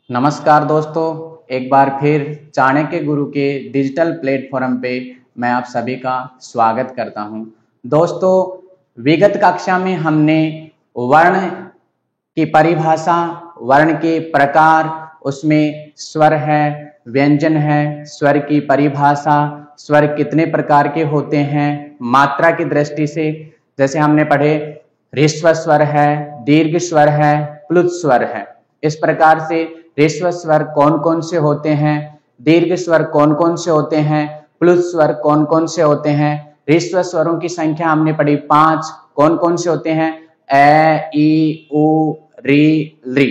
नमस्कार दोस्तों, एक बार फिर चाणक्य गुरु के डिजिटल प्लेटफॉर्म पे मैं आप सभी का स्वागत करता हूं। दोस्तों, विगत कक्षा में हमने वर्ण की परिभाषा, वर्ण के प्रकार, उसमें स्वर है, व्यंजन है, स्वर की परिभाषा, स्वर कितने प्रकार के होते हैं मात्रा की दृष्टि से, जैसे हमने पढ़े ह्रस्व स्वर है, दीर्घ स्वर है, प्लुत स्वर है। इस प्रकार से ह्रस्व स्वर कौन कौन से होते हैं, दीर्घ स्वर कौन कौन से होते हैं, प्लुत स्वर कौन कौन से होते हैं। ह्रस्व स्वरों की संख्या हमने पढ़ी 5। कौन कौन से होते हैं? ए, ई, उ, री, ली।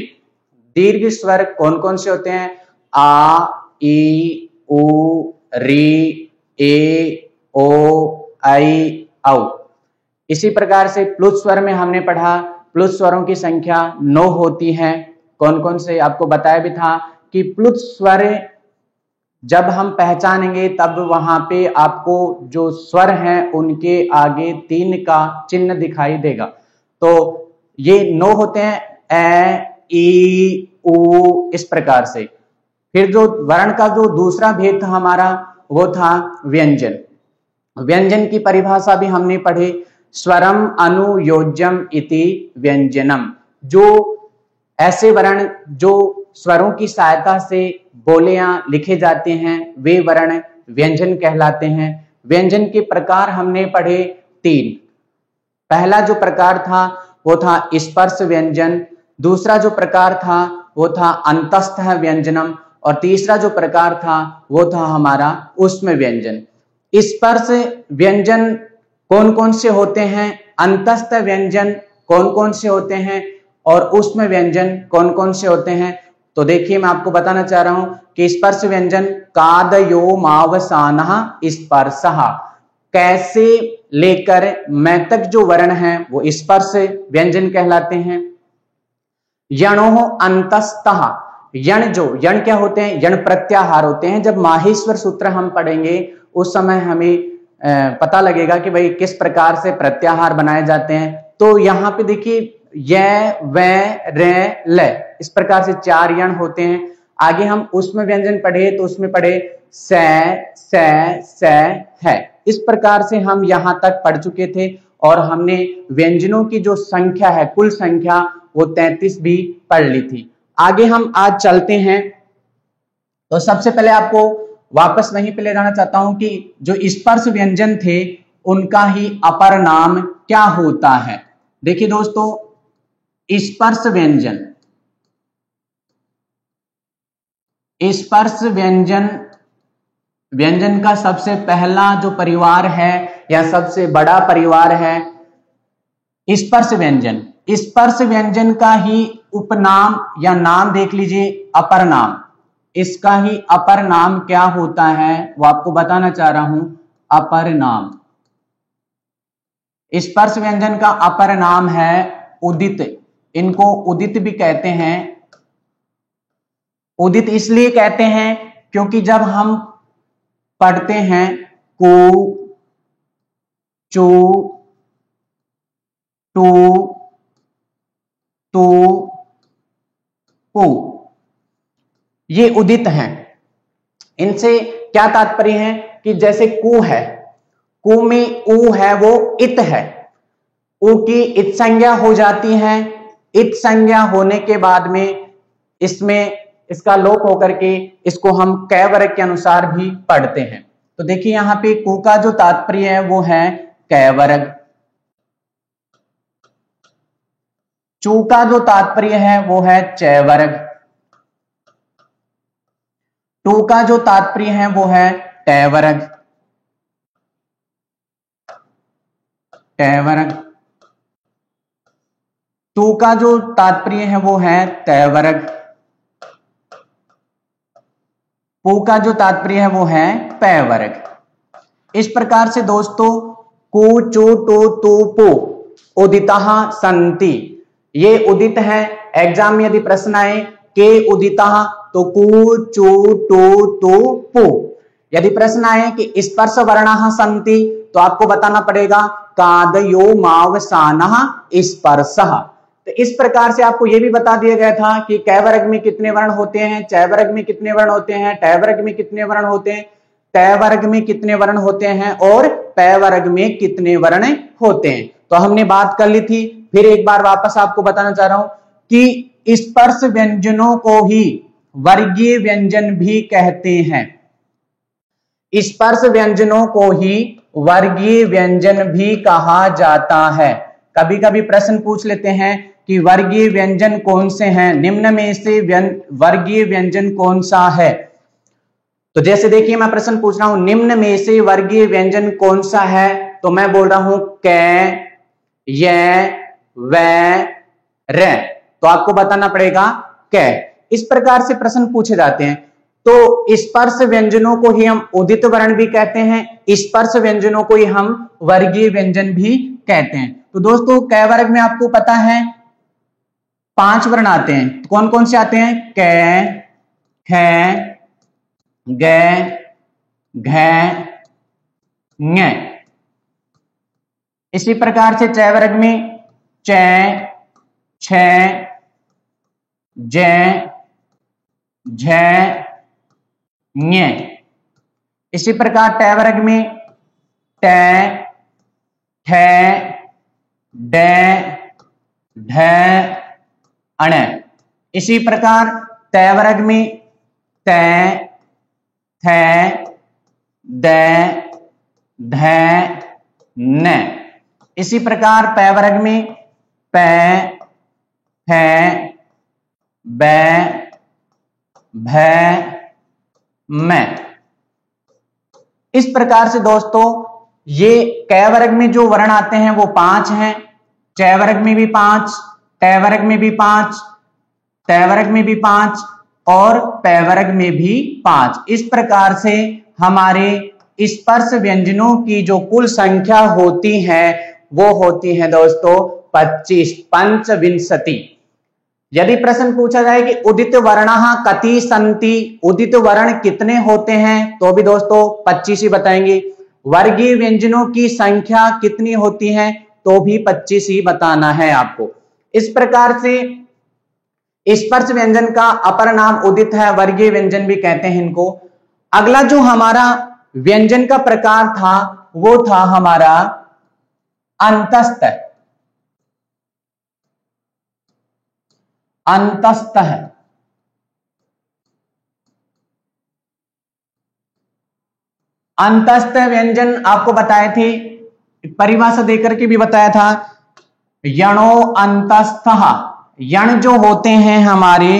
दीर्घ स्वर कौन कौन से होते हैं? आ, ई, उ, री, ए, ओ, आई, औ। इसी प्रकार से प्लुत स्वर में हमने पढ़ा, प्लुत स्वरों की संख्या 9 होती है। कौन कौन से आपको बताया भी था कि प्लुत स्वर जब हम पहचानेंगे तब वहां पे आपको जो स्वर हैं उनके आगे 3 का चिन्ह दिखाई देगा। तो ये 9 होते हैं, ए, ई, उ, इस प्रकार से। फिर जो वर्ण का जो दूसरा भेद था हमारा, वो था व्यंजन। व्यंजन की परिभाषा भी हमने पढ़ी, स्वरम अनुयोज्यम इति व्यंजनम। जो ऐसे वर्ण जो स्वरों की सहायता से बोले या लिखे जाते हैं वे वर्ण व्यंजन कहलाते हैं। व्यंजन के प्रकार हमने पढ़े 3। पहला जो प्रकार था वो था स्पर्श व्यंजन, दूसरा जो प्रकार था वो था अंतस्थ व्यंजनम, और तीसरा जो प्रकार था वो था हमारा ऊष्म व्यंजन। स्पर्श व्यंजन कौन कौन से होते हैं, अंतस्थ व्यंजन कौन कौन से होते हैं, और ऊष्म व्यंजन कौन कौन से होते हैं। तो देखिए, मैं आपको बताना चाह रहा हूं कि स्पर्श व्यंजन कादयो मावसानः स्पर्शः, कैसे लेकर मैं तक जो वर्ण है वो स्पर्श व्यंजन कहलाते हैं। यणोः अंतस्तः, यण क्या होते हैं? यण प्रत्याहार होते हैं। जब माहेश्वर सूत्र हम पढ़ेंगे उस समय हमें पता लगेगा कि भाई किस प्रकार से प्रत्याहार बनाए जाते हैं। तो यहाँ पे देखिए, य, व, र, ल, इस प्रकार से 4 यण होते हैं। आगे हम ऊष्म व्यंजन पढ़े तो उसमें पढ़े स, है। इस प्रकार से हम यहां तक पढ़ चुके थे, और हमने व्यंजनों की जो संख्या है, कुल संख्या, वो 33 भी पढ़ ली थी। आगे हम आज चलते हैं। तो सबसे पहले आपको वापस वहीं पे ले जाना चाहता हूं कि जो स्पर्श व्यंजन थे उनका ही अपर नाम क्या होता है। देखिए दोस्तों, स्पर्श व्यंजन, स्पर्श व्यंजन, व्यंजन का सबसे पहला जो परिवार है या सबसे बड़ा परिवार है स्पर्श व्यंजन। स्पर्श व्यंजन का ही उपनाम या नाम देख लीजिए, अपर नाम। इसका ही अपर नाम क्या होता है वो आपको बताना चाह रहा हूं, अपर नाम। स्पर्श व्यंजन का अपर नाम है उदित। इनको उदित भी कहते हैं। उदित इसलिए कहते हैं क्योंकि जब हम पढ़ते हैं कु, चू, टू, तू, पू, ये उदित हैं। इनसे क्या तात्पर्य है कि जैसे कु है, कु में उ है वो इत है, उ की इत संज्ञा हो जाती है। इत संज्ञा होने के बाद में इसमें इसका लोप होकर के इसको हम कै वर्ग के अनुसार भी पढ़ते हैं। तो देखिए, यहां पे कु का जो तात्पर्य है वो है कै वर्ग, चू का जो तात्पर्य है वो है चै वर्ग, टू का जो तात्पर्य है वो है टै वर्ग, टै वर्ग, टू का जो तात्पर्य है वो है तै वर्ग, पू का जो तात्पर्य है वो है पै वर्ग। इस प्रकार से दोस्तों कु, चू, टू, तू, पू उदितः सन्ति, ये उदित है। एग्जाम में यदि प्रश्न आए के उदितः, तो कु, चू, टू, तू, पू। यदि प्रश्न आए कि स्पर्श वर्णाः सन्ति, तो आपको बताना पड़ेगा कादयो मावसानः स्पर्शः। तो इस प्रकार से आपको यह भी बता दिया गया था कि कै वर्ग में कितने वर्ण होते हैं, चै वर्ग में कितने वर्ण होते हैं, टै वर्ग में कितने वर्ण होते हैं, तै वर्ग में कितने वर्ण होते हैं और पै वर्ग में कितने वर्ण होते हैं। तो हमने बात कर ली थी। फिर एक बार वापस आपको बताना चाह रहा हूं कि स्पर्श व्यंजनों को ही वर्गीय व्यंजन भी कहते हैं। स्पर्श व्यंजनों को ही वर्गीय व्यंजन भी कहा जाता है। कभी कभी प्रश्न पूछ लेते हैं कि वर्गीय व्यंजन कौन से हैं, निम्न में से वर्गीय व्यंजन कौन सा है। तो जैसे देखिए मैं प्रश्न पूछ रहा हूं निम्न में से वर्गीय व्यंजन कौन सा है, तो मैं बोल रहा हूं कै, य, वै, रै, तो आपको बताना पड़ेगा कै। इस प्रकार से प्रश्न पूछे जाते हैं। तो स्पर्श व्यंजनों को ही हम उदित वर्ण भी कहते हैं, स्पर्श व्यंजनों को ही हम वर्गीय व्यंजन भी कहते हैं। तो दोस्तों कै वर्ग में आपको पता है 5 वर्ण आते हैं। कौन कौन से आते हैं? कै, है, गै, घै, ङै। इसी प्रकार से चै वर्ग में चै, छै, जै, झै, ञै। इसी प्रकार टै वर्ग में टै, ठै, डै, ढै, अणै। इसी प्रकार तै वर्ग में तै, थै, दै, धै, नै। इसी प्रकार पै वर्ग में पै, फै, बै, भै, मै। इस प्रकार से दोस्तों ये कै वर्ग में जो वर्ण आते हैं वो 5 हैं, चै वर्ग में भी 5, टै वर्ग में भी 5, तै वर्ग में भी 5 और पै वर्ग में भी 5। इस प्रकार से हमारे स्पर्श व्यंजनों की जो कुल संख्या होती है वो होती है दोस्तों 25, पंचविंशति। यदि प्रश्न पूछा जाए कि उदित वर्णाः कति सन्ति, उदित वर्ण कितने होते हैं, तो भी दोस्तों 25 ही बताएंगे। वर्गीय व्यंजनों की संख्या कितनी होती है, तो भी 25 ही बताना है आपको। इस प्रकार से स्पर्श व्यंजन का अपर नाम उदित है, वर्गीय व्यंजन भी कहते हैं इनको। अगला जो हमारा व्यंजन का प्रकार था वो था हमारा अंतस्थ। अंतस्थ है। अंतस्थ व्यंजन आपको बताए थे, परिभाषा देकर के भी बताया था। यणो अंतस्थः, यण जो होते हैं हमारे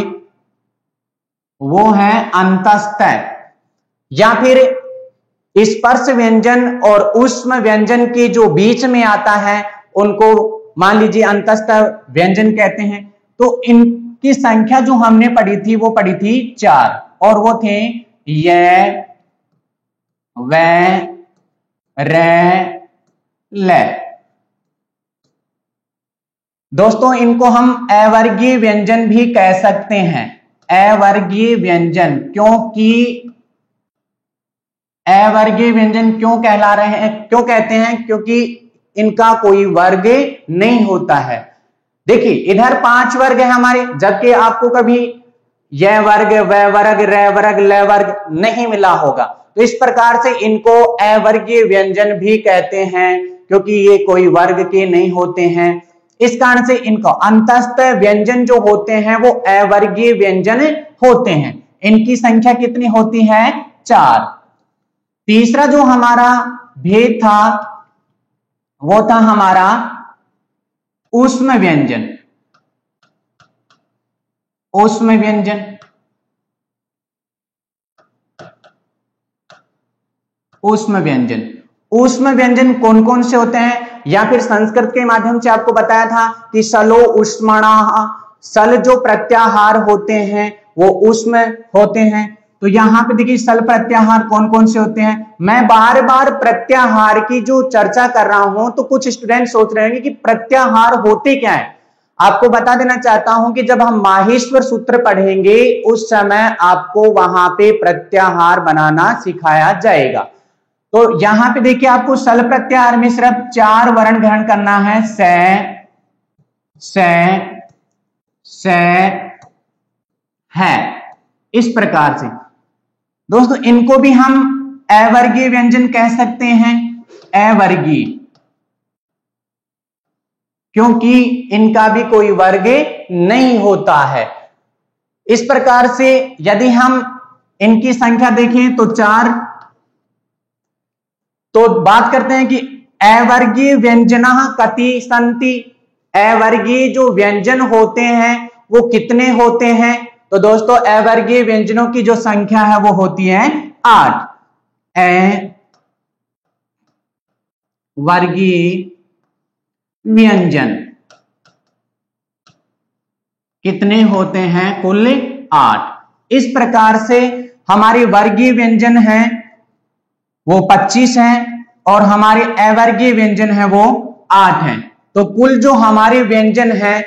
वो है अंतस्थ। या फिर स्पर्श व्यंजन और ऊष्म व्यंजन के जो बीच में आता है उनको मान लीजिए अंतस्थ व्यंजन कहते हैं। तो इनकी संख्या जो हमने पढ़ी थी वो पढ़ी थी 4, और वो थे य, वै, रै, लै। दोस्तों इनको हम अवर्गीय व्यंजन भी कह सकते हैं, अवर्गीय व्यंजन। क्योंकि अवर्गीय व्यंजन क्यों कहला रहे हैं, क्यों कहते हैं? क्योंकि इनका कोई वर्ग नहीं होता है। देखिए इधर 5 वर्ग है हमारे, जबकि आपको कभी यह वर्ग, वह वर्ग, रै वर्ग, लै वर्ग नहीं मिला होगा। तो इस प्रकार से इनको अवर्गीय व्यंजन भी कहते हैं, क्योंकि ये कोई वर्ग के नहीं होते हैं। इस कारण से इनको अंतस्थ व्यंजन जो होते हैं वो अवर्गीय व्यंजन होते हैं। इनकी संख्या कितनी होती है? 4। तीसरा जो हमारा भेद था वो था हमारा ऊष्म व्यंजन। ऊष्म व्यंजन, ऊष्म व्यंजन, ऊष्म व्यंजन कौन कौन से होते हैं? या फिर संस्कृत के माध्यम से आपको बताया था कि सलो ऊष्मणाः, सल जो प्रत्याहार होते हैं वो ऊष्म होते हैं। तो यहां पे देखिए सल प्रत्याहार कौन कौन से होते हैं। मैं बार बार प्रत्याहार की जो चर्चा कर रहा हूं तो कुछ स्टूडेंट सोच रहे हैं कि प्रत्याहार होते क्या है। आपको बता देना चाहता हूं कि जब हम माहेश्वर सूत्र पढ़ेंगे उस समय आपको वहां पे प्रत्याहार बनाना सिखाया जाएगा। तो यहां पे देखिए आपको सल प्रत्याहार में सिर्फ 4 वर्ण ग्रहण करना है, सै, सै, से, है। इस प्रकार से दोस्तों इनको भी हम अवर्गीय व्यंजन कह सकते हैं, अवर्गीय, क्योंकि इनका भी कोई वर्ग नहीं होता है। इस प्रकार से यदि हम इनकी संख्या देखें तो 4, तो बात करते हैं कि अवर्गीय व्यंजनः कति सन्ति, अवर्गीय जो व्यंजन होते हैं वो कितने होते हैं। तो दोस्तों अवर्गीय व्यंजनों की जो संख्या है वो होती है 8। अवर्गीय व्यंजन कितने होते हैं, कुल 8। इस प्रकार से हमारे वर्गीय व्यंजन हैं वो 25 हैं और हमारे अवर्गीय व्यंजन है वो 8 हैं। तो कुल जो हमारे व्यंजन हैं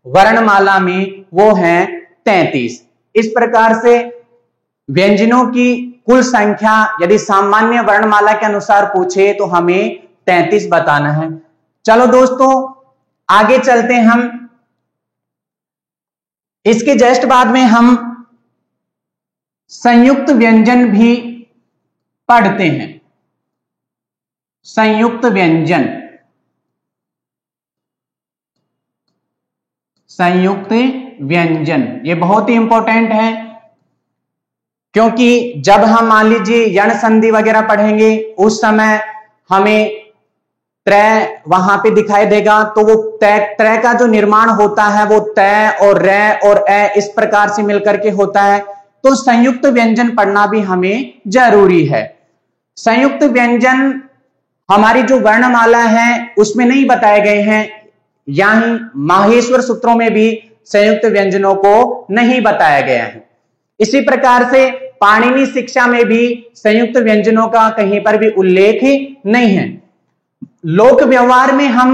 वर्णमाला में वो हैं 33। इस प्रकार से व्यंजनों की कुल संख्या यदि सामान्य वर्णमाला के अनुसार पूछे तो हमें 33 बताना है। चलो दोस्तों आगे चलते हैं हम। इसके जस्ट बाद में हम संयुक्त व्यंजन भी पढ़ते हैं। संयुक्त व्यंजन, संयुक्त व्यंजन ये बहुत ही इंपॉर्टेंट है, क्योंकि जब हम मान लीजिए यण संधि वगैरह पढ़ेंगे उस समय हमें त्रय वहां पे दिखाई देगा, तो वो त्रय का जो निर्माण होता है वो तय और रे और ए इस प्रकार से मिलकर के होता है। तो संयुक्त व्यंजन पढ़ना भी हमें जरूरी है। संयुक्त व्यंजन हमारी जो वर्णमाला है उसमें नहीं बताए गए हैं, यहीं माहेश्वर सूत्रों में भी संयुक्त व्यंजनों को नहीं बताया गया है। इसी प्रकार से पाणिनि शिक्षा में भी संयुक्त व्यंजनों का कहीं पर भी उल्लेख नहीं है। लोक व्यवहार में हम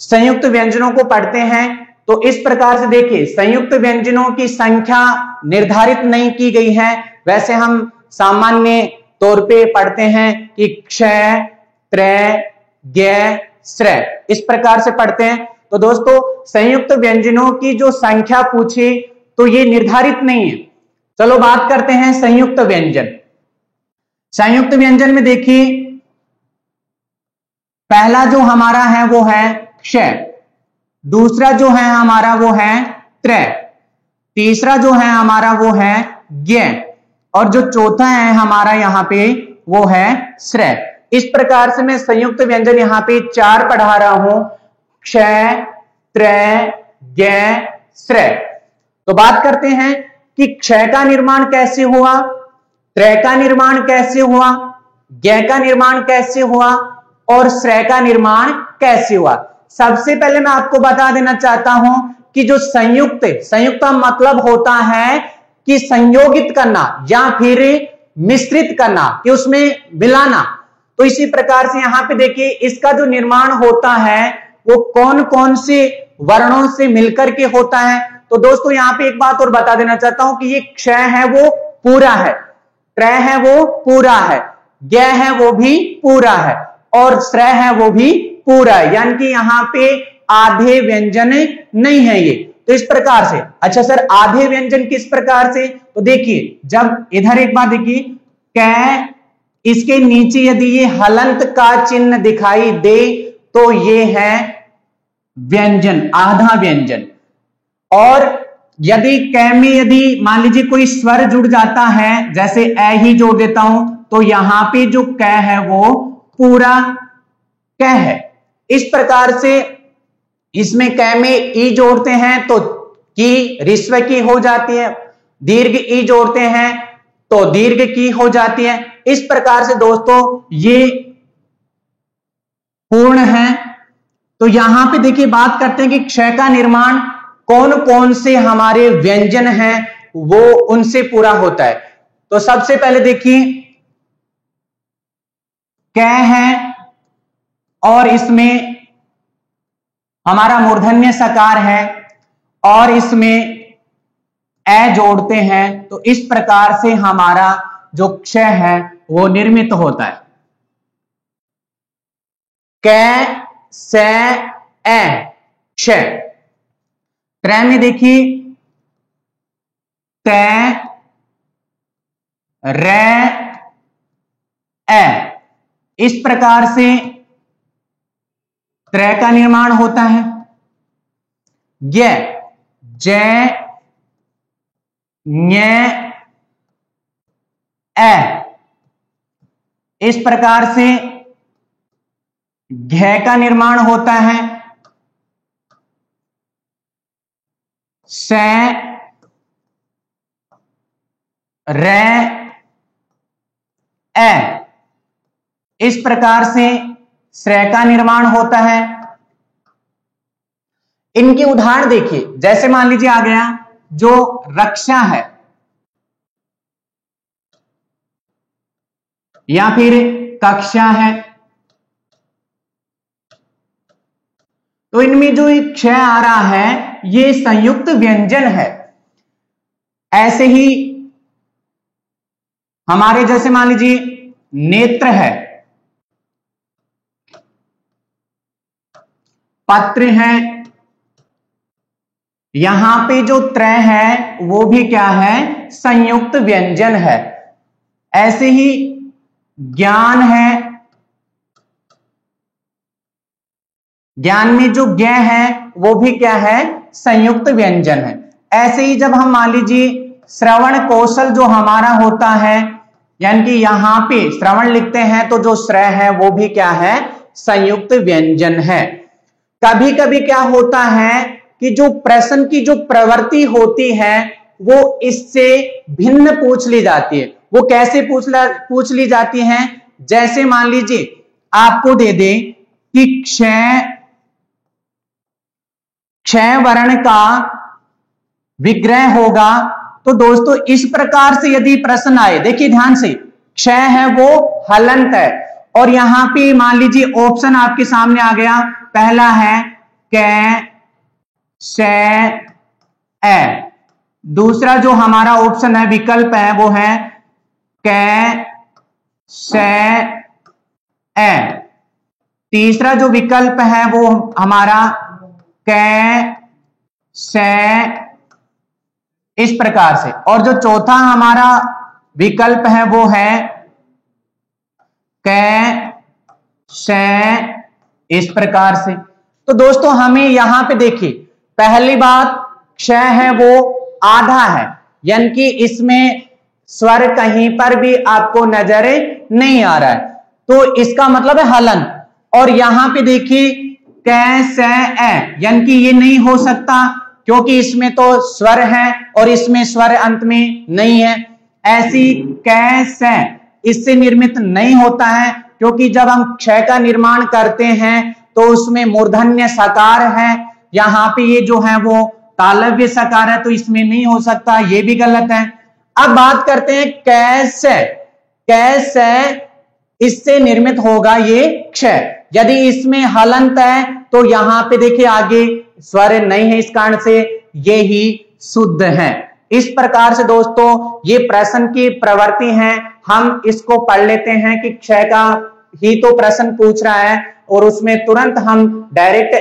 संयुक्त व्यंजनों को पढ़ते हैं तो इस प्रकार से देखिए संयुक्त व्यंजनों की संख्या निर्धारित नहीं की गई है। वैसे हम सामान्य तौर पे पढ़ते हैं कि क्षय, त्रय, ज्ञ, श्रय इस प्रकार से पढ़ते हैं। तो दोस्तों संयुक्त व्यंजनों की जो संख्या पूछे तो ये निर्धारित नहीं है। चलो बात करते हैं संयुक्त व्यंजन। संयुक्त व्यंजन में देखिए पहला जो हमारा है वो है क्षय, दूसरा जो है हमारा वो है त्रय, तीसरा जो है हमारा वो है ज्ञ और जो चौथा है हमारा यहाँ पे वो है श्रय। इस प्रकार से मैं संयुक्त व्यंजन यहाँ पे 4 पढ़ा रहा हूं, क्षय, त्रय, ज्ञ, श्रय। तो बात करते हैं कि क्षय का निर्माण कैसे हुआ, त्रय का निर्माण कैसे हुआ, ज्ञ का निर्माण कैसे हुआ और श्रय का निर्माण कैसे हुआ। सबसे पहले मैं आपको बता देना चाहता हूं कि जो संयुक्त का मतलब होता है कि संयोगित करना या फिर मिश्रित करना, कि उसमें मिलाना। तो इसी प्रकार से यहां पे देखिए इसका जो निर्माण होता है वो कौन कौन से वर्णों से मिलकर के होता है। तो दोस्तों यहां पे एक बात और बता देना चाहता हूं कि ये क्षय है वो पूरा है, त्रय है वो पूरा है, ज्ञ है वो भी पूरा है और श्रय है वो भी पूरा है, यानी कि यहाँ पे आधे व्यंजन नहीं है ये। तो इस प्रकार से, अच्छा सर आधे व्यंजन किस प्रकार से, तो देखिए जब इधर एक बार देखिए कै, इसके नीचे यदि ये हलंत का चिन्ह दिखाई दे तो ये है व्यंजन, आधा व्यंजन। और यदि कै में यदि मान लीजिए कोई स्वर जुड़ जाता है, जैसे ए ही जोड़ देता हूं, तो यहां पे जो कै है वो पूरा कै है। इस प्रकार से इसमें कै में ई जोड़ते हैं तो की ऋस्व की हो जाती है, दीर्घ ई जोड़ते हैं तो दीर्घ की हो जाती है। इस प्रकार से दोस्तों ये पूर्ण है। तो यहां पे देखिए बात करते हैं कि क्षय का निर्माण कौन कौन से हमारे व्यंजन हैं वो उनसे पूरा होता है। तो सबसे पहले देखिए कै है और इसमें हमारा मूर्धन्य सकार है और इसमें ए जोड़ते हैं, तो इस प्रकार से हमारा जो क्षय है वो निर्मित होता है। कै से ए क्षय। त्रय में देखिए तय, रै, ए, इस प्रकार से त्रय का निर्माण होता है। ज्ञ, जै, ञ, ए, इस प्रकार से घ का निर्माण होता है। स, रै, ए, इस प्रकार से श्रेय का निर्माण होता है। इनके उदाहरण देखिए, जैसे मान लीजिए आ गया जो रक्षा है या फिर कक्षा है, तो इनमें जो एक क्षय आ रहा है ये संयुक्त व्यंजन है। ऐसे ही हमारे जैसे मान लीजिए नेत्र है, पत्र है, यहां पे जो त्रय है वो भी क्या है, संयुक्त व्यंजन है। ऐसे ही ज्ञान है, ज्ञान में जो ज्ञ है वो भी क्या है, संयुक्त व्यंजन है। ऐसे ही जब हम मान लीजिए श्रवण कौशल जो हमारा होता है, यानी कि यहां पे श्रवण लिखते हैं तो जो श्रय है वो भी क्या है, संयुक्त व्यंजन है। कभी कभी क्या होता है कि जो प्रश्न की जो प्रवृत्ति होती है वो इससे भिन्न पूछ ली जाती है। वो कैसे पूछ ली जाती है, जैसे मान लीजिए आपको दे दे कि क्षय वर्ण का विग्रह होगा, तो दोस्तों इस प्रकार से यदि प्रश्न आए, देखिए ध्यान से, क्षय है वो हलंत है और यहां पे मान लीजिए ऑप्शन आपके सामने आ गया, पहला है कै, से, ए, दूसरा जो हमारा ऑप्शन है विकल्प है वो है कै, से, ए, तीसरा जो विकल्प है वो हमारा कै, से, इस प्रकार से, और जो चौथा हमारा विकल्प है वो है कै, से, इस प्रकार से। तो दोस्तों हमें यहां पे देखिए, पहली बात क्षय है वो आधा है, यानी कि इसमें स्वर कहीं पर भी आपको नजर नहीं आ रहा है, तो इसका मतलब है हलन। और यहां पे देखिए कै, से, ए, यानी कि ये नहीं हो सकता क्योंकि इसमें तो स्वर है और इसमें स्वर अंत में नहीं है। ऐसी कै, से, इससे निर्मित नहीं होता है क्योंकि जब हम क्षय का निर्माण करते हैं तो उसमें मूर्धन्य सकार है, यहां पे ये जो है वो तालव्य सकार है, तो इसमें नहीं हो सकता, ये भी गलत है। अब बात करते हैं कैसे, कैसे इससे निर्मित होगा ये क्षय। यदि इसमें हलंत है तो यहां पे देखिए आगे स्वर नहीं है, इस कारण से ये ही शुद्ध है। इस प्रकार से दोस्तों ये प्रश्न की प्रवृत्ति है, हम इसको पढ़ लेते हैं कि क्षय का ही तो प्रश्न पूछ रहा है और उसमें तुरंत हम डायरेक्ट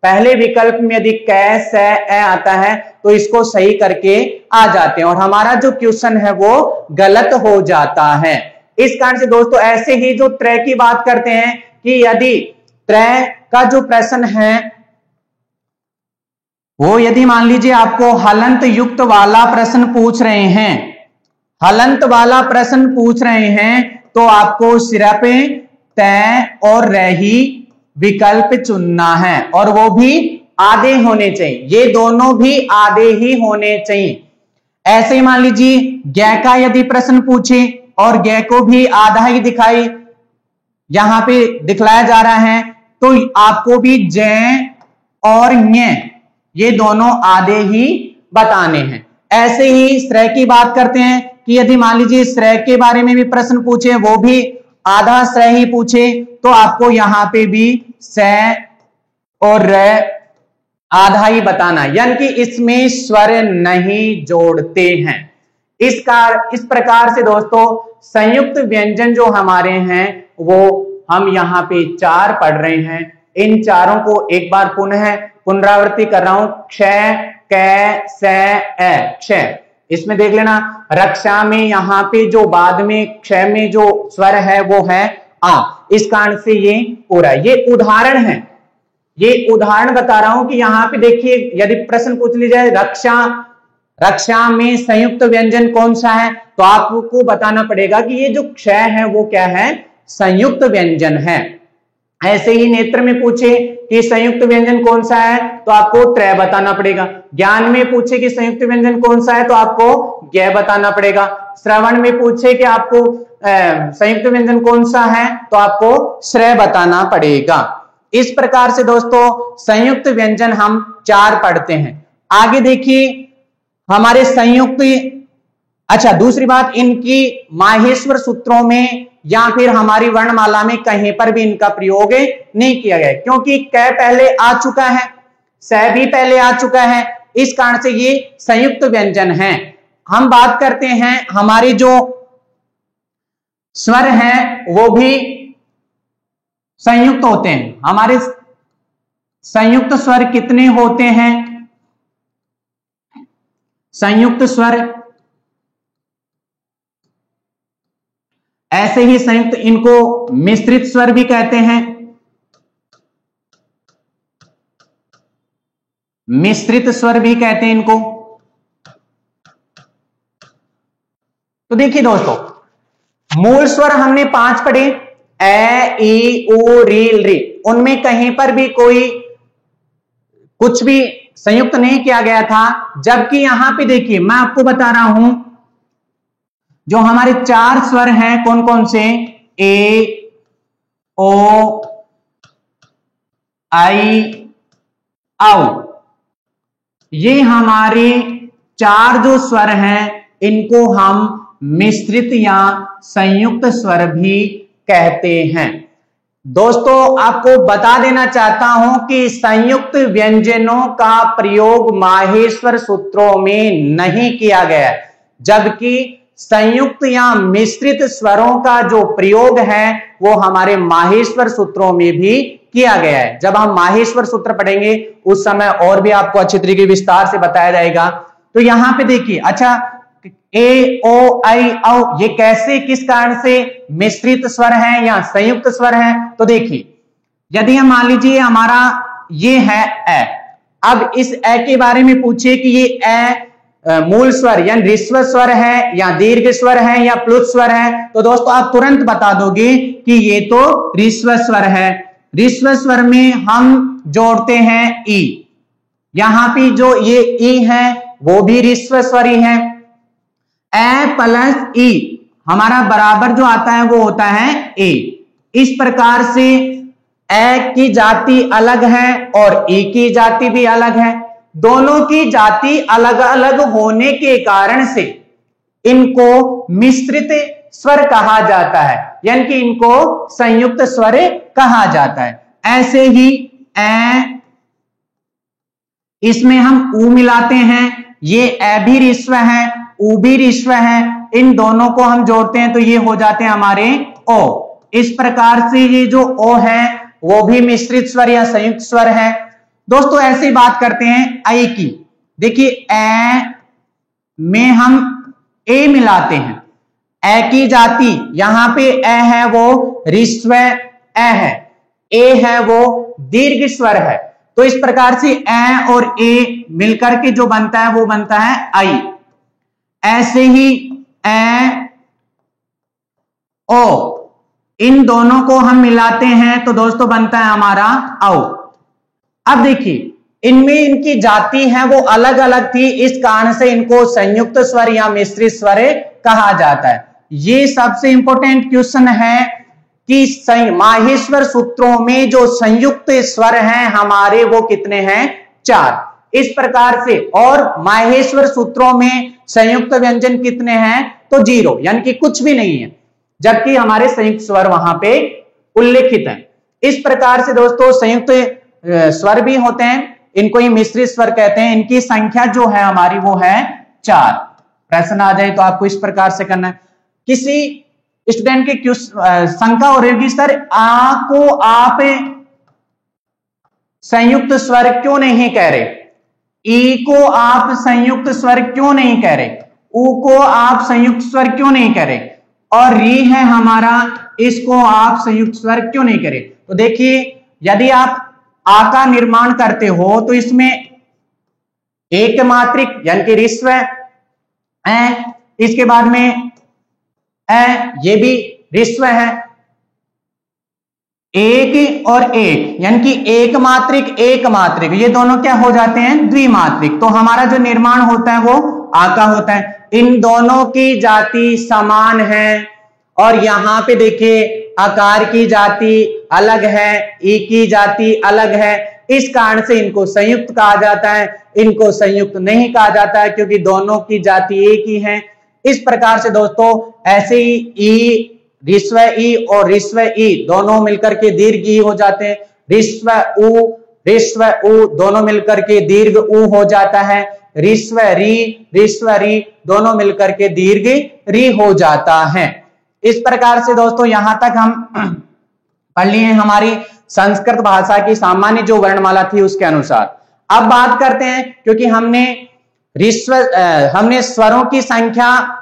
पहले विकल्प में यदि कैसे ए आता है तो इसको सही करके आ जाते हैं और हमारा जो क्वेश्चन है वो गलत हो जाता है। इस कारण से दोस्तों ऐसे ही जो त्रय की बात करते हैं कि यदि त्रय का जो प्रश्न है वो यदि मान लीजिए आपको हलंत युक्त वाला प्रश्न पूछ रहे हैं, हलंत वाला प्रश्न पूछ रहे हैं तो आपको सिर्फ तय और रही विकल्प चुनना है और वो भी आधे होने चाहिए, ये दोनों भी आधे ही होने चाहिए। ऐसे ही मान लीजिए ज्ञ का यदि प्रश्न पूछे और ज्ञ को भी आधा ही दिखाई यहां पे दिखलाया जा रहा है तो आपको भी जय और ञ ये दोनों आधे ही बताने हैं। ऐसे ही श्रेय की बात करते हैं कि यदि मान लीजिए श्रेय के बारे में भी प्रश्न पूछे, वो भी आधा श्रेय ही पूछे तो आपको यहां पे भी स और र आधा ही बताना, यानी कि इसमें स्वर नहीं जोड़ते हैं। इस प्रकार से दोस्तों संयुक्त व्यंजन जो हमारे हैं वो हम यहाँ पे 4 पढ़ रहे हैं। इन चारों को एक बार पुनः पुनरावृत्ति कर रहा हूं, क्षय, कै से ए क्षय। इसमें देख लेना, रक्षा में यहाँ पे जो बाद में क्षय में जो स्वर है वो है आ, इस कारण से ये पूरा, ये उदाहरण है, ये उदाहरण बता रहा हूं कि यहाँ पे देखिए यदि प्रश्न पूछ ली जाए रक्षा में संयुक्त व्यंजन कौन सा है, तो आपको बताना पड़ेगा कि ये जो क्षय है वो क्या है, संयुक्त व्यंजन है। ऐसे ही नेत्र में पूछे कि संयुक्त व्यंजन कौन सा है, तो आपको त्रय बताना पड़ेगा। ज्ञान में पूछे कि संयुक्त व्यंजन कौन सा है, तो आपको ज्ञ बताना पड़ेगा। श्रवण में पूछे कि आपको संयुक्त व्यंजन कौन सा है, तो आपको श्रेय बताना पड़ेगा। इस प्रकार से दोस्तों संयुक्त व्यंजन हम 4 पढ़ते हैं। आगे देखिए हमारे संयुक्त, अच्छा दूसरी बात, इनकी माहेश्वर सूत्रों में या फिर हमारी वर्णमाला में कहीं पर भी इनका प्रयोग नहीं किया गया, क्योंकि क पहले आ चुका है, स भी पहले आ चुका है, इस कारण से ये संयुक्त व्यंजन है। हम बात करते हैं हमारे जो स्वर हैं वो भी संयुक्त होते हैं। हमारे संयुक्त स्वर कितने होते हैं, संयुक्त स्वर, ऐसे ही संयुक्त, इनको मिश्रित स्वर भी कहते हैं, मिश्रित स्वर भी कहते हैं इनको। तो देखिए दोस्तों मूल स्वर हमने 5 पढ़े, ए ई उ री री, उनमें कहीं पर भी कोई कुछ भी संयुक्त नहीं किया गया था। जबकि यहां पे देखिए मैं आपको बता रहा हूं जो हमारे 4 स्वर हैं कौन कौन से, ए ओ आई औ, ये हमारे 4 जो स्वर हैं इनको हम मिश्रित या संयुक्त स्वर भी कहते हैं। दोस्तों आपको बता देना चाहता हूं कि संयुक्त व्यंजनों का प्रयोग माहेश्वर सूत्रों में नहीं किया गया है, जबकि संयुक्त या मिश्रित स्वरों का जो प्रयोग है वो हमारे माहेश्वर सूत्रों में भी किया गया है। जब हम माहेश्वर सूत्र पढ़ेंगे उस समय और भी आपको अच्छी तरीके विस्तार से बताया जाएगा। तो यहां पे देखिए, अच्छा ए ओ आई औ ये कैसे, किस कारण से मिश्रित स्वर है या संयुक्त स्वर है, तो देखिए यदि हम मान लीजिए हमारा ये है ए, अब इस ए के बारे में पूछे कि ये ए मूल स्वर या ऋस्व स्वर है या दीर्घ स्वर है या प्लुत स्वर है, तो दोस्तों आप तुरंत बता दोगे कि ये तो ऋस्व स्वर है। ऋस्व स्वर में हम जोड़ते हैं ई, यहां पे जो ये ई है वो भी ऋस्व स्वर ही है। ए प्लस ई हमारा बराबर जो आता है वो होता है ए। इस प्रकार से ए की जाति अलग है और ई की जाति भी अलग है। दोनों की जाति अलग अलग होने के कारण से इनको मिश्रित स्वर कहा जाता है, यानी कि इनको संयुक्त स्वर कहा जाता है। ऐसे ही ए, इसमें हम ऊ मिलाते हैं, ये ए भी ऋस्व है, ऊ भी ऋस्व है, इन दोनों को हम जोड़ते हैं तो ये हो जाते हैं हमारे ओ। इस प्रकार से ये जो ओ है वो भी मिश्रित स्वर या संयुक्त स्वर है। दोस्तों ऐसे ही बात करते हैं आई की। देखिए ए में हम ए मिलाते हैं, ए की जाति यहां पे ए है वो ऋस्व ए है, ए है वो दीर्घ स्वर है। तो इस प्रकार से ए और ए मिलकर के जो बनता है वो बनता है आई। ऐसे ही ए ओ, इन दोनों को हम मिलाते हैं तो दोस्तों बनता है हमारा औ। अब देखिए इनमें इनकी जाति है वो अलग अलग थी, इस कारण से इनको संयुक्त स्वर या मिश्रित स्वर कहा जाता है। ये सबसे इंपॉर्टेंट क्वेश्चन है कि माहेश्वर सूत्रों में जो संयुक्त स्वर हैं हमारे वो कितने हैं, 4। इस प्रकार से, और माहेश्वर सूत्रों में संयुक्त व्यंजन कितने हैं, तो 0, यानी कि कुछ भी नहीं है, जबकि हमारे संयुक्त स्वर वहां पे उल्लेखित हैं। इस प्रकार से दोस्तों संयुक्त स्वर भी होते हैं, इनको ही मिश्रित स्वर कहते हैं। इनकी संख्या जो है हमारी वो है 4। प्रश्न आ जाए तो आपको इस प्रकार से करना है। किसी स्टूडेंट की शंका हो रही होगी, सर आ को आप संयुक्त स्वर क्यों नहीं कह रहे, ई को आप संयुक्त स्वर क्यों नहीं कह रहे, ऊ को आप संयुक्त स्वर क्यों नहीं कह रहे, और री है हमारा, इसको आप संयुक्त स्वर क्यों नहीं करे। तो देखिए यदि आप आ का निर्माण करते हो तो इसमें एक मात्रिक यानी कि रिस्व है, इसके बाद में ये भी रिस्व है, एक और एक यानी कि एक मात्रिक ये दोनों क्या हो जाते हैं, द्विमात्रिक। तो हमारा जो निर्माण होता है वो आ का होता है। इन दोनों की जाति समान है, और यहां पे देखिए आकार की जाति अलग है, ई की जाति अलग है, इस कारण से इनको संयुक्त कहा जाता है, इनको संयुक्त नहीं कहा जाता है क्योंकि दोनों की जाति एक ही है। इस प्रकार से दोस्तों ऐसे ही ई, रिस्व ई और रिस्व ई दोनों मिलकर के दीर्घ ई हो जाते हैं, रिस्व उ दोनों मिलकर के दीर्घ उ हो जाता है, रिस्व री दोनों मिलकर के दीर्घ री हो जाता है। इस प्रकार से दोस्तों यहां तक हम पढ़ लिए हैं हमारी संस्कृत भाषा की सामान्य जो वर्णमाला थी उसके अनुसार। अब बात करते हैं, क्योंकि हमने स्वरों की संख्या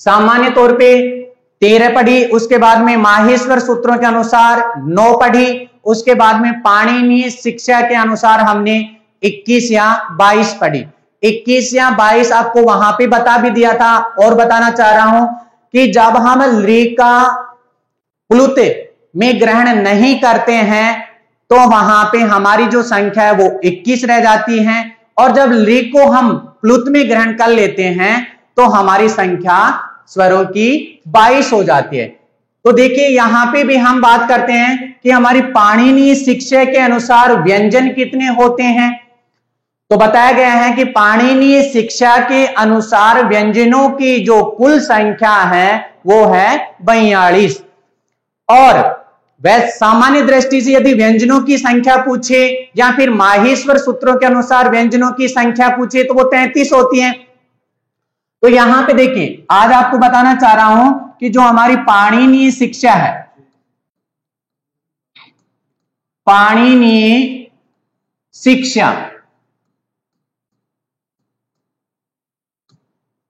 सामान्य तौर पे 13 पढ़ी, उसके बाद में माहेश्वर सूत्रों के अनुसार 9 पढ़ी, उसके बाद में पाणिनीय शिक्षा के अनुसार हमने 21 या 22 पढ़ी। 21 या 22 आपको वहां पे बता भी दिया था, और बताना चाह रहा हूं कि जब हम ली का प्लुत में ग्रहण नहीं करते हैं तो वहां पे हमारी जो संख्या है वो 21 रह जाती है, और जब ली को हम प्लुत में ग्रहण कर लेते हैं तो हमारी संख्या स्वरों की 22 हो जाती है। तो देखिए यहां पे भी हम बात करते हैं कि हमारी पाणिनीय शिक्षा के अनुसार व्यंजन कितने होते हैं। तो बताया गया है कि पाणिनीय शिक्षा के अनुसार व्यंजनों की जो कुल संख्या है वो है 42, और वैसे सामान्य दृष्टि से यदि व्यंजनों की संख्या पूछे या फिर माहेश्वर सूत्रों के अनुसार व्यंजनों की संख्या पूछे तो वो 33 होती है। तो यहां पे देखिए आज आपको बताना चाह रहा हूं कि जो हमारी पाणिनीय शिक्षा है, पाणिनीय शिक्षा,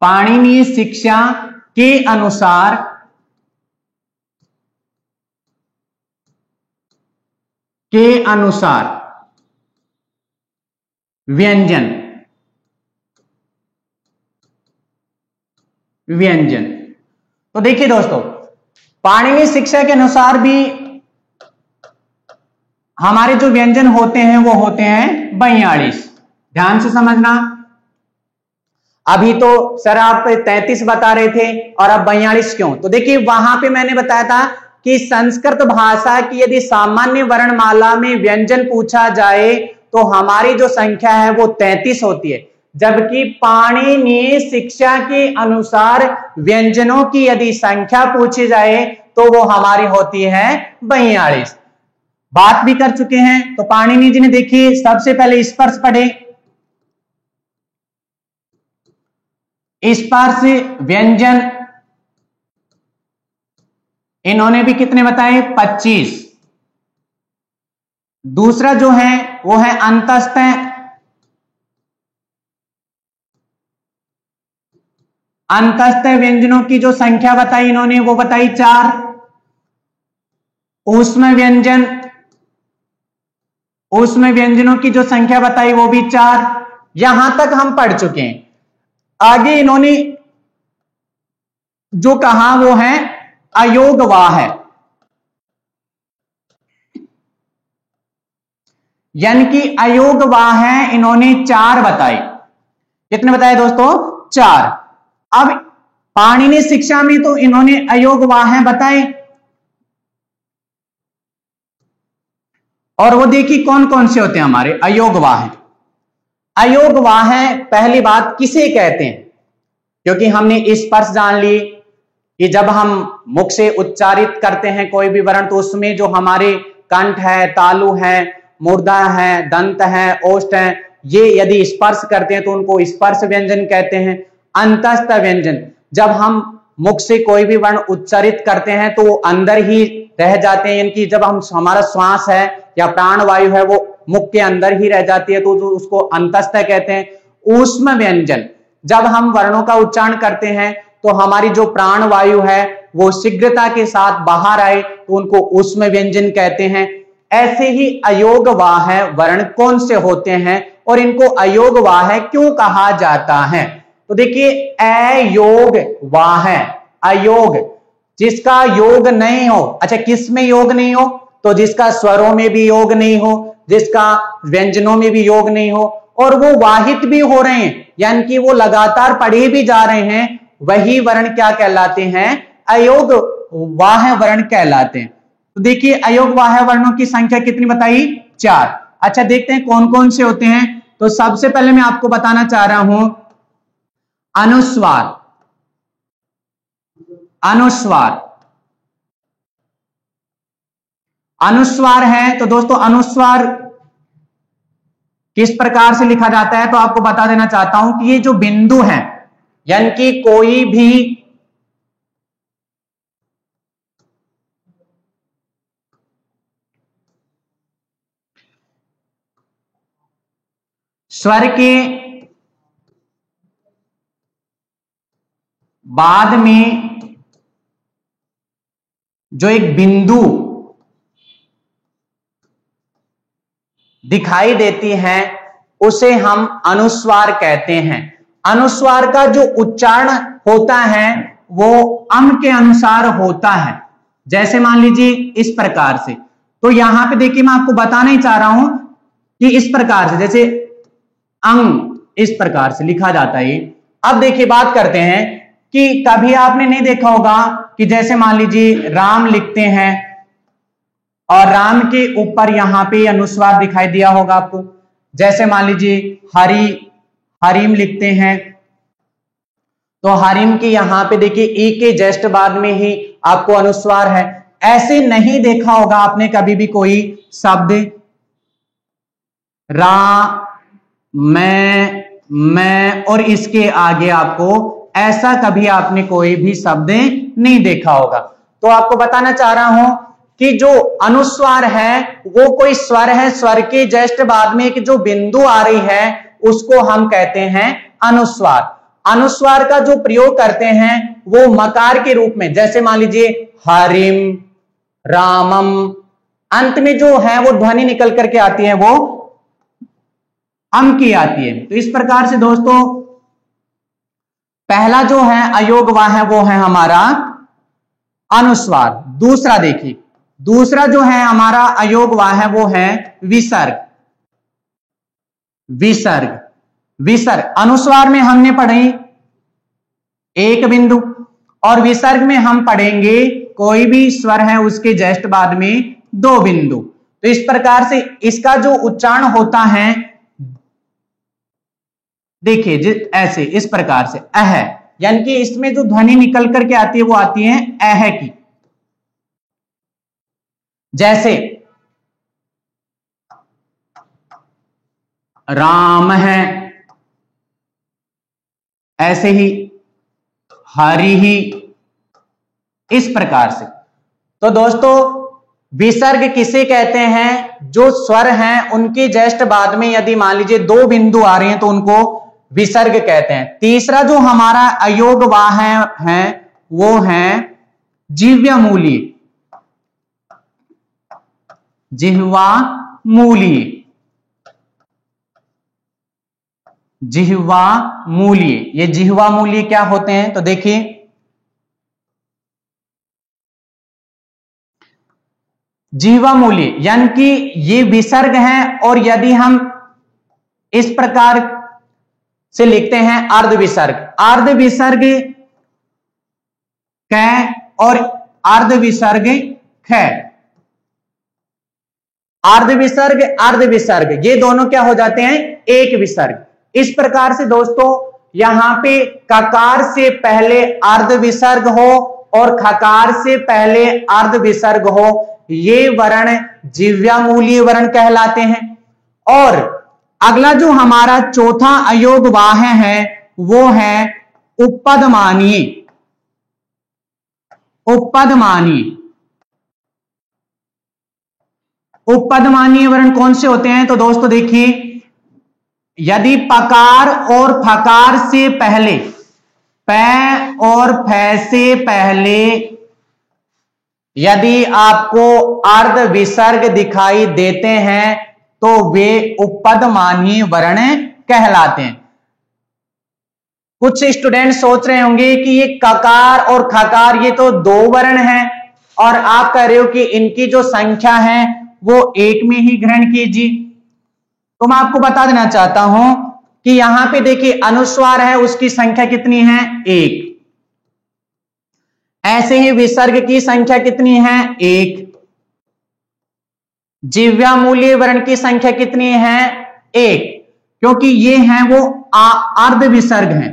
पाणिनीय शिक्षा के अनुसार व्यंजन। तो देखिए दोस्तों पाणिनीय शिक्षा के अनुसार भी हमारे जो व्यंजन होते हैं वो होते हैं 42। ध्यान से समझना, अभी तो सर आप 33 बता रहे थे और अब 42 क्यों? तो देखिए वहां पे मैंने बताया था कि संस्कृत भाषा की यदि सामान्य वर्णमाला में व्यंजन पूछा जाए तो हमारी जो संख्या है वो 33 होती है, जबकि पाणिनीय शिक्षा के अनुसार व्यंजनों की यदि संख्या पूछी जाए तो वो हमारी होती है 42। बात भी कर चुके हैं। तो पाणिनि जी ने देखिए सबसे पहले स्पर्श पढ़े, स्पर्श व्यंजन इन्होंने भी कितने बताए 25। दूसरा जो है वो है अंतस्थ, अंतस्थ व्यंजनों की जो संख्या बताई इन्होंने वो बताई 4। ऊष्म व्यंजन, ऊष्म व्यंजनों की जो संख्या बताई वो भी 4। यहां तक हम पढ़ चुके हैं। आगे इन्होंने जो कहा वो है अयोगवाह है, यानी कि अयोगवाह है इन्होंने 4 बताई। कितने बताए दोस्तों? 4। अब पाणिनि शिक्षा में तो इन्होंने अयोगवाह बताए, और वो देखिए कौन कौन से होते हैं हमारे अयोगवाह। अयोगवाह पहली बात किसे कहते हैं, क्योंकि हमने स्पर्श जान ली कि जब हम मुख से उच्चारित करते हैं कोई भी वर्ण तो उसमें जो हमारे कंठ है, तालु है, मूर्धा है, दंत है, ओष्ठ है, ये यदि स्पर्श करते हैं तो उनको स्पर्श व्यंजन कहते हैं। अंतस्थ व्यंजन, जब हम मुख से कोई भी वर्ण उच्चारित करते हैं तो वो अंदर ही रह जाते हैं, यानी कि जब हम हमारा श्वास है या प्राण वायु है वो मुख के अंदर ही रह जाती है तो उसको अंतस्थ कहते हैं। ऊष्म व्यंजन, जब हम वर्णों का उच्चारण करते हैं तो हमारी जो प्राण वायु है वो शीघ्रता के साथ बाहर आए तो उनको ऊष्म व्यंजन कहते हैं। ऐसे ही अयोगवाह वर्ण कौन से होते हैं और इनको अयोगवाह क्यों कहा जाता है? तो देखिए, अयोगवाह, अयोग, जिसका योग नहीं हो। अच्छा, किस में योग नहीं हो? तो जिसका स्वरों में भी योग नहीं हो, जिसका व्यंजनों में भी योग नहीं हो और वो वाहित भी हो रहे हैं, यानी कि वो लगातार पढ़े भी जा रहे हैं, वही वर्ण क्या कहलाते हैं? अयोगवाह वर्ण कहलाते हैं। तो देखिए, अयोगवाह वर्णों की संख्या कितनी बताई? 4। अच्छा, देखते हैं कौन कौन से होते हैं। तो सबसे पहले मैं आपको बताना चाह रहा हूं अनुस्वार। अनुस्वार, अनुस्वार है तो दोस्तों अनुस्वार किस प्रकार से लिखा जाता है? तो आपको बता देना चाहता हूं कि ये जो बिंदु है, यानी कि कोई भी स्वर के बाद में जो एक बिंदु दिखाई देती है उसे हम अनुस्वार कहते हैं। अनुस्वार का जो उच्चारण होता है वो अम के अनुसार होता है। जैसे मान लीजिए इस प्रकार से, तो यहां पे देखिए मैं आपको बताना ही चाह रहा हूं कि इस प्रकार से, जैसे अंग, इस प्रकार से लिखा जाता है। अब देखिए बात करते हैं कि कभी आपने नहीं देखा होगा कि जैसे मान लीजिए राम लिखते हैं और राम के ऊपर यहां पे अनुस्वार दिखाई दिया होगा आपको। जैसे मान लीजिए हरि, हरिम लिखते हैं तो हरिम के यहां पे देखिए ई के जस्ट बाद में ही आपको अनुस्वार है। ऐसे नहीं देखा होगा आपने कभी भी कोई शब्द रा, मैं और इसके आगे आपको ऐसा कभी आपने कोई भी शब्द नहीं देखा होगा। तो आपको बताना चाह रहा हूं कि जो अनुस्वार है वो कोई स्वर है, स्वर के जस्ट बाद में एक जो बिंदु आ रही है उसको हम कहते हैं अनुस्वार। अनुस्वार का जो प्रयोग करते हैं वो मकार के रूप में, जैसे मान लीजिए हरिम, रामम, अंत में जो है वो ध्वनि निकल करके आती है वो अम की आती है। तो इस प्रकार से दोस्तों पहला जो है अयोगवाह है वो है हमारा अनुस्वार। दूसरा देखिए, दूसरा जो है हमारा अयोगवाह है वो है विसर्ग। विसर्ग, विसर्ग अनुस्वार में हमने पढ़ी एक बिंदु और विसर्ग में हम पढ़ेंगे कोई भी स्वर है उसके जस्ट बाद में 2 बिंदु। तो इस प्रकार से इसका जो उच्चारण होता है देखिए ऐसे, इस प्रकार से अह, यानी कि इसमें जो ध्वनि निकल करके आती है वो आती है अह की। जैसे राम है, ऐसे ही हरि ही, इस प्रकार से। तो दोस्तों विसर्ग किसे कहते हैं? जो स्वर हैं उनके जस्ट बाद में यदि मान लीजिए 2 बिंदु आ रहे हैं तो उनको विसर्ग कहते हैं। तीसरा जो हमारा अयोगवाह है वो है जिह्वामूलीय। जिह्वामूलीय, जिह्वामूलीय, ये जिह्वामूलीय क्या होते हैं? तो देखिए जिह्वामूलीय यानी कि ये विसर्ग है और यदि हम इस प्रकार से लिखते हैं अर्ध विसर्ग, अर्ध विसर्ग क और अर्ध विसर्ग ख, अर्ध विसर्ग अर्ध विसर्ग ये दोनों क्या हो जाते हैं? एक विसर्ग। इस प्रकार से दोस्तों यहां पे ककार से पहले अर्ध विसर्ग हो और खकार से पहले अर्ध विसर्ग हो, ये वर्ण जिह्वामूलीय वर्ण कहलाते हैं। और अगला जो हमारा चौथा अयोगवाह है वो है उपपदमानीय। उपपदमानीय, उपपदमानीय वर्ण कौन से होते हैं? तो दोस्तों देखिए, यदि पकार और फकार से पहले, पै और फै से पहले यदि आपको अर्ध विसर्ग दिखाई देते हैं तो वे उपपदमानीय वर्ण कहलाते हैं। कुछ स्टूडेंट सोच रहे होंगे कि ये ककार और खकार ये तो दो वर्ण हैं और आप कह रहे हो कि इनकी जो संख्या है वो एक में ही ग्रहण कीजिए। तो मैं आपको बता देना चाहता हूं कि यहां पे देखिए अनुस्वार है, उसकी संख्या कितनी है? एक। ऐसे ही विसर्ग की संख्या कितनी है? एक। जिह्वामूलीय वर्ण की संख्या कितनी है? एक, क्योंकि ये हैं वो अर्ध विसर्ग हैं।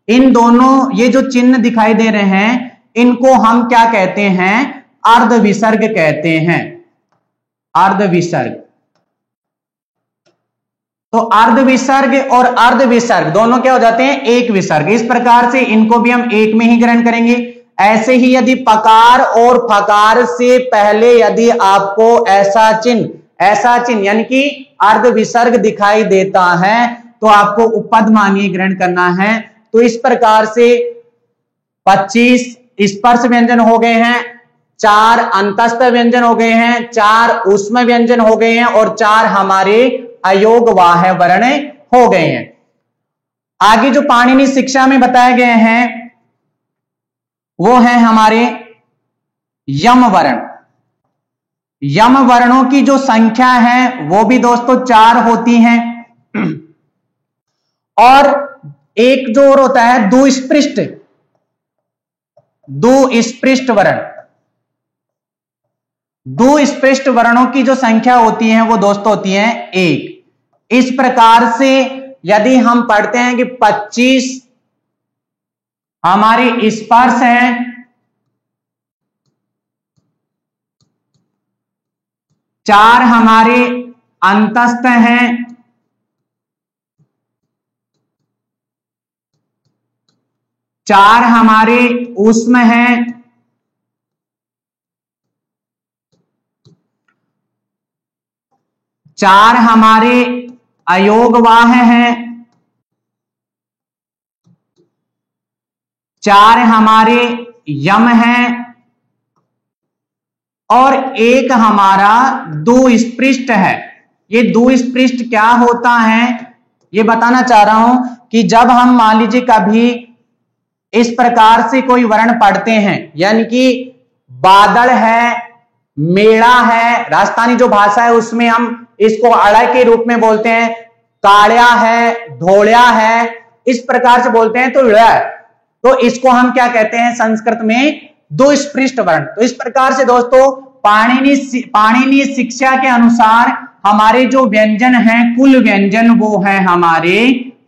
इन दोनों ये जो चिन्ह दिखाई दे रहे हैं इनको हम क्या कहते हैं? अर्ध विसर्ग कहते हैं, अर्ध विसर्ग। तो अर्ध विसर्ग और अर्ध विसर्ग दोनों क्या हो जाते हैं? एक विसर्ग। इस प्रकार से इनको भी हम एक में ही ग्रहण करेंगे। ऐसे ही यदि पकार और फकार से पहले यदि आपको ऐसा चिन्ह यानी कि अर्ध विसर्ग दिखाई देता है तो आपको उपपदमानीय ग्रहण करना है। तो इस प्रकार से 25 स्पर्श व्यंजन हो गए हैं, 4 अंतस्थ व्यंजन हो गए हैं, 4 ऊष्म व्यंजन हो गए हैं और 4 हमारे अयोगवाह वर्ण हो गए हैं। आगे जो पाणिनि शिक्षा में बताए गए हैं वो है हमारे यम वर्ण। यम वर्णों की जो संख्या है वो भी दोस्तों 4 होती हैं। और एक जो और होता है दुस्पृष्ट वर्ण। दुस्पृष्ट वर्णों की जो संख्या होती है वो दोस्तों होती है 1। इस प्रकार से यदि हम पढ़ते हैं कि 25 हमारे स्पर्श हैं, 4 हमारे अंतस्थ हैं, 4 हमारे ऊष्म हैं, 4 हमारे अयोगवाह हैं, 4 हमारे यम हैं और 1 हमारा दुस्पृष्ट है। ये दुस्पृष्ट क्या होता है ये बताना चाह रहा हूं कि जब हम मान लीजिए कभी इस प्रकार से कोई वर्ण पढ़ते हैं, यानी कि बादल है, मेड़ा है, राजस्थानी जो भाषा है उसमें हम इसको अड़ा के रूप में बोलते हैं, काड़िया है, ढोलिया है, इस प्रकार से बोलते हैं। तो इसको हम क्या कहते हैं संस्कृत में? दुस्पृष्ट वर्ण। तो इस प्रकार से दोस्तों पाणिनि शिक्षा के अनुसार हमारे जो व्यंजन हैं कुल व्यंजन वो है हमारे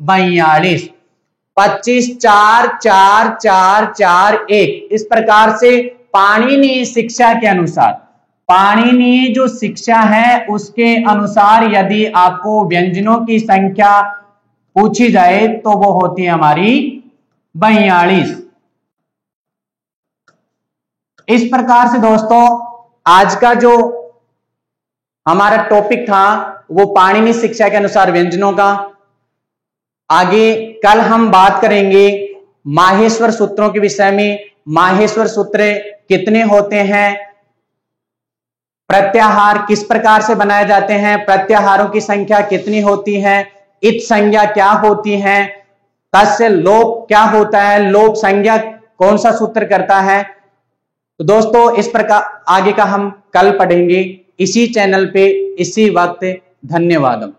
42। 25 4 4 4 4 1। इस प्रकार से पाणिनि शिक्षा के अनुसार, पाणिनि जो शिक्षा है उसके अनुसार यदि आपको व्यंजनों की संख्या पूछी जाए तो वो होती है हमारी 42। इस प्रकार से दोस्तों आज का जो हमारा टॉपिक था वो पाणिनि शिक्षा के अनुसार व्यंजनों का। आगे कल हम बात करेंगे माहेश्वर सूत्रों के विषय में। माहेश्वर सूत्र कितने होते हैं, प्रत्याहार किस प्रकार से बनाए जाते हैं, प्रत्याहारों की संख्या कितनी होती है, इत संज्ञा क्या होती है, तस्य लोप क्या होता है, लोप संज्ञा कौन सा सूत्र करता है। तो दोस्तों इस प्रकार आगे का हम कल पढ़ेंगे इसी चैनल पे इसी वक्त। धन्यवाद।